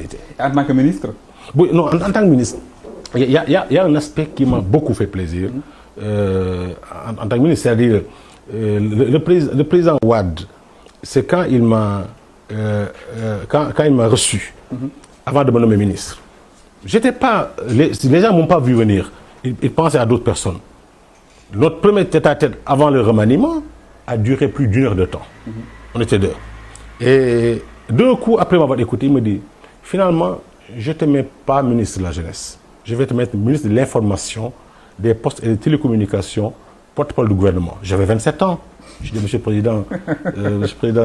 En tant que ministre? Oui, non, en tant que ministre, il y a un aspect qui m'a beaucoup fait plaisir en tant que ministre, c'est-à-dire le président Wade, c'est quand il m'a quand il m'a reçu avant de me nommer ministre. J'étais pas, les gens m'ont pas vu venir, ils pensaient à d'autres personnes. Notre premier tête-à-tête avant le remaniement a duré plus d'1 heure de temps. On était 2. Et d'un coup, après m'avoir écouté, il me dit, finalement, je ne te mets pas ministre de la jeunesse. Je vais te mettre ministre de l'information, des postes et des télécommunications, porte-parole du gouvernement. J'avais 27 ans. Je dis, Monsieur le Président,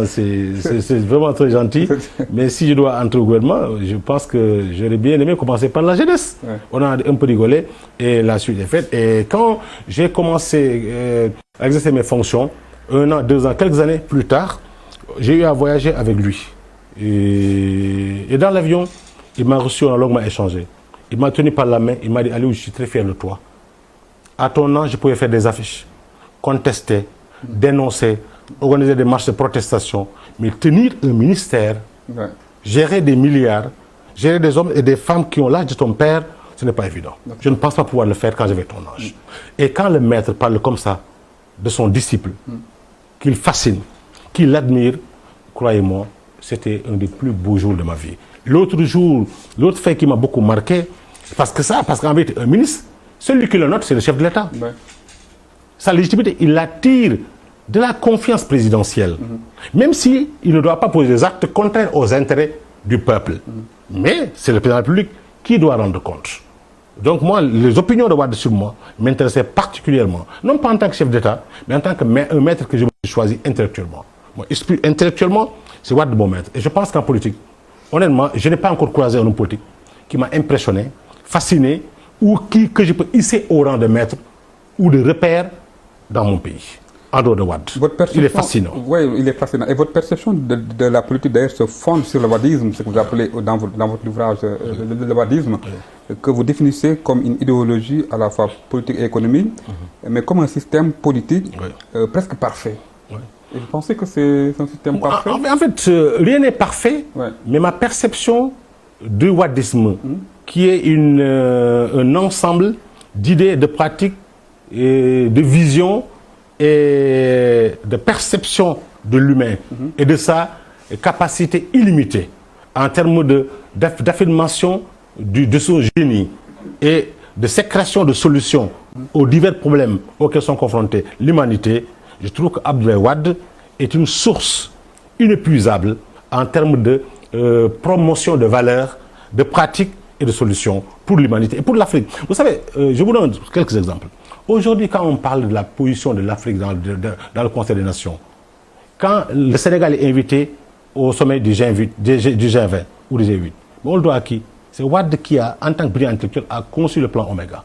c'est vraiment très gentil, mais si je dois entrer au gouvernement, je pense que j'aurais bien aimé commencer par la jeunesse. Ouais. On a un peu rigolé et la suite est faite. Et quand j'ai commencé à exercer mes fonctions, 1 an, 2 ans, quelques années plus tard, j'ai eu à voyager avec lui. Et dans l'avion, il m'a reçu, on a longuement échangé. Il m'a tenu par la main, il m'a dit, Aliou, je suis très fier de toi. À ton âge, je pouvais faire des affiches, contester, dénoncer, organiser des marches de protestation, mais tenir un ministère, gérer des milliards, gérer des hommes et des femmes qui ont l'âge de ton père, ce n'est pas évident. Je ne pense pas pouvoir le faire quand j'avais ton âge. Et quand le maître parle comme ça de son disciple, qu'il fascine, qu'il admire, croyez-moi, c'était un des plus beaux jours de ma vie. L'autre jour, l'autre fait qui m'a beaucoup marqué, parce qu'en vérité, un ministre, celui qui le note, c'est le chef de l'État. Ouais. Sa légitimité, il attire de la confiance présidentielle, même s'il ne doit pas poser des actes contraires aux intérêts du peuple. Mais c'est le président de la République qui doit rendre compte. Donc moi, les opinions de Wade sur moi m'intéressaient particulièrement, non pas en tant que chef d'État, mais en tant qu'un maître que je me suis choisi intellectuellement. Moi, intellectuellement, c'est Wade mon maître. Et je pense qu'en politique, honnêtement, je n'ai pas encore croisé un homme politique qui m'a impressionné, fasciné, ou que je peux hisser au rang de maître ou de repère dans mon pays, en dehors de Wade. Il est fascinant. Oui, il est fascinant. Et votre perception de la politique, d'ailleurs, se fonde sur le wadisme, ce que vous appelez dans votre ouvrage le wadisme, que vous définissez comme une idéologie à la fois politique et économique, mais comme un système politique presque parfait. Et vous pensez que c'est un système parfait? En fait, rien n'est parfait, mais ma perception du wadisme, qui est un ensemble d'idées, de pratiques, et de vision et de perception de l'humain et de sa capacité illimitée en termes d'affirmation de son génie et de sécrétion de solutions aux divers problèmes auxquels sont confrontés l'humanité. Je trouve qu'Abdoulaye Wade est une source inépuisable en termes de promotion de valeurs, de pratiques et de solutions pour l'humanité et pour l'Afrique. Vous savez, je vous donne quelques exemples. Aujourd'hui, quand on parle de la position de l'Afrique dans le Conseil des Nations, quand le Sénégal est invité au sommet du G20 ou du G8, on le doit à qui? C'est Wade qui, en tant que brillant intellectuel, a conçu le plan Oméga.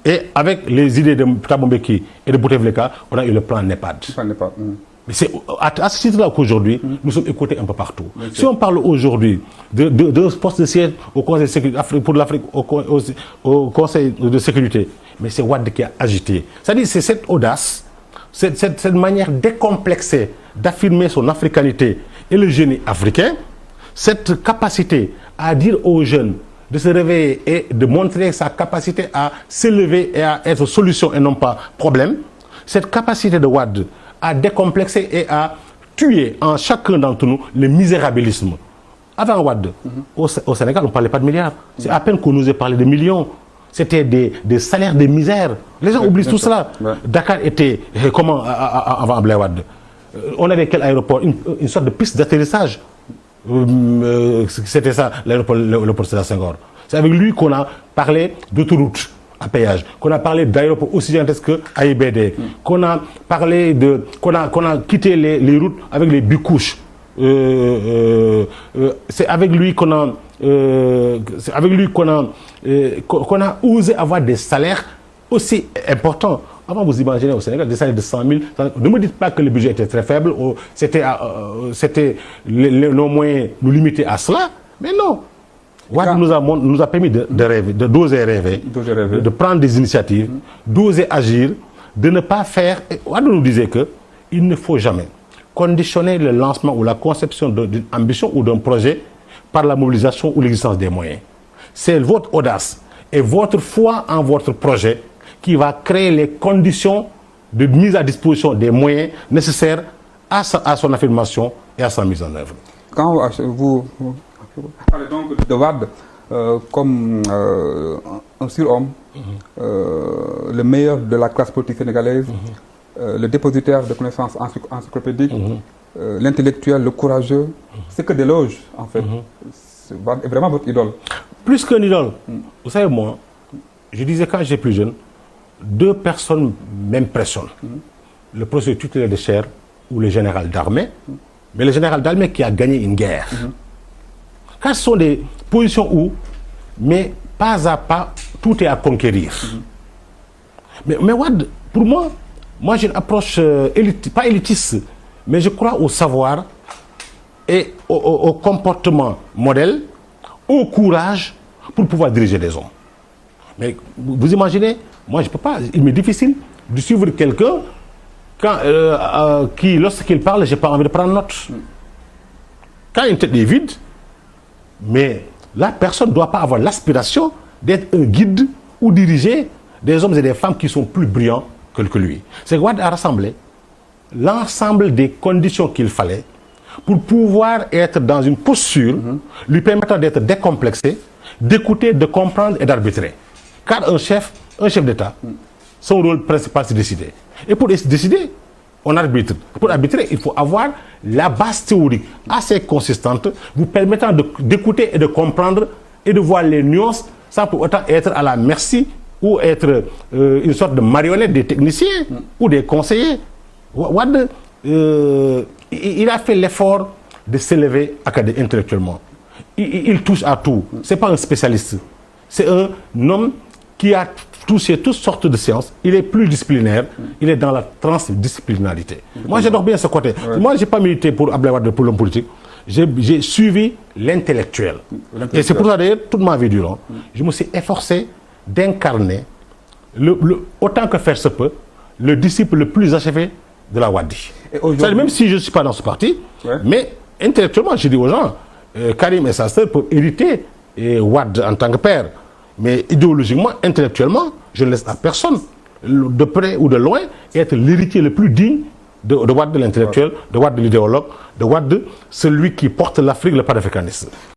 Et avec les idées de Thabo Mbeki et de Bouteflika, on a eu le plan NEPAD. Mais c'est à ce titre-là qu'aujourd'hui, nous sommes écoutés un peu partout. Si on parle aujourd'hui de poste de siège au Conseil de sécurité pour l'Afrique, au Conseil de sécurité, mais c'est Wade qui a agité. C'est-à-dire c'est cette audace, cette manière décomplexée d'affirmer son africanité et le génie africain, cette capacité à dire aux jeunes de se réveiller et de montrer sa capacité à s'élever et à être solution et non pas problème, cette capacité de Wade à décomplexer et à tuer en chacun d'entre nous le misérabilisme. Avant Wade, au Sénégal, on ne parlait pas de milliards. C'est à peine qu'on nous ait parlé de millions. C'était des salaires de misère. Les gens oublient tout cela. Dakar était, comment, avant Abdoulaye Wade, on avait quel aéroport? Une sorte de piste d'atterrissage. C'était ça, l'aéroport Sédar Senghor. C'est avec lui qu'on a parlé d'autoroute à péage, qu'on a parlé d'aéroport aussi gigantesque que AIBD, qu'on a parlé de, qu'on a quitté les routes avec les bicouches. C'est avec lui qu'on a osé avoir des salaires aussi importants. Avant, vous imaginez au Sénégal des salaires de 100 000. Ne me dites pas que le budget était très faible, c'était nos moyens nous limiter à cela, mais non. Wade nous a permis de rêver, d'oser rêver, de prendre des initiatives, d'oser agir, de ne pas faire. Wade nous disait qu'il ne faut jamais conditionner le lancement ou la conception d'une ambition ou d'un projet par la mobilisation ou l'existence des moyens. C'est votre audace et votre foi en votre projet qui va créer les conditions de mise à disposition des moyens nécessaires à son affirmation et à sa mise en œuvre. Quand vous parlez donc de Wade comme un surhomme, le meilleur de la classe politique sénégalaise, le dépositaire de connaissances encyclopédiques, l'intellectuel, le courageux, c'est que des loges en fait. Wade est vraiment votre idole. Plus qu'un idole. Vous savez, moi, je disais quand j'étais plus jeune, deux personnes m'impressionnent. Le professeur tutélaire de chaire ou le général d'armée, mais le général d'armée qui a gagné une guerre. Car ce sont des positions où, mais pas à pas, tout est à conquérir. Mais Wade, pour moi j'ai une approche pas élitiste, mais je crois au savoir et au comportement modèle, au courage pour pouvoir diriger des hommes. Mais vous imaginez, moi je ne peux pas, il m'est difficile de suivre quelqu'un qui, lorsqu'il parle, je n'ai pas envie de prendre note. Quand une tête est vide, mais la personne ne doit pas avoir l'aspiration d'être un guide ou diriger des hommes et des femmes qui sont plus brillants que lui. C'est que Wade a rassemblé l'ensemble des conditions qu'il fallait pour pouvoir être dans une posture lui permettant d'être décomplexé, d'écouter, de comprendre et d'arbitrer. Car un chef d'État, son rôle principal, c'est de décider. Et pour décider, on arbitre. Pour arbitrer, il faut avoir la base théorique assez consistante, vous permettant d'écouter et de comprendre et de voir les nuances sans pour autant être à la merci ou être une sorte de marionnette des techniciens ou des conseillers. Wade, il a fait l'effort de s'élever intellectuellement. Il touche à tout. Ce n'est pas un spécialiste. C'est un homme qui a touché toutes sortes de sciences. Il est plus disciplinaire. Il est dans la transdisciplinarité. Moi, j'adore bien ce côté. Moi, je n'ai pas milité pour Abdoulaye Wade pour l'homme politique. J'ai suivi l'intellectuel. Et c'est pour ça, d'ailleurs, toute ma vie durant, je me suis efforcé d'incarner, autant que faire se peut, le disciple le plus achevé de la Wadi. Même si je ne suis pas dans ce parti, mais intellectuellement, je dis aux gens, Karim et sa sœur peuvent hériter Wade en tant que père. Mais idéologiquement, intellectuellement, je ne laisse à personne, de près ou de loin, être l'héritier le plus digne de Wade de l'intellectuel, de Wade de l'idéologue, de Wade celui qui porte l'Afrique, le panafricanisme.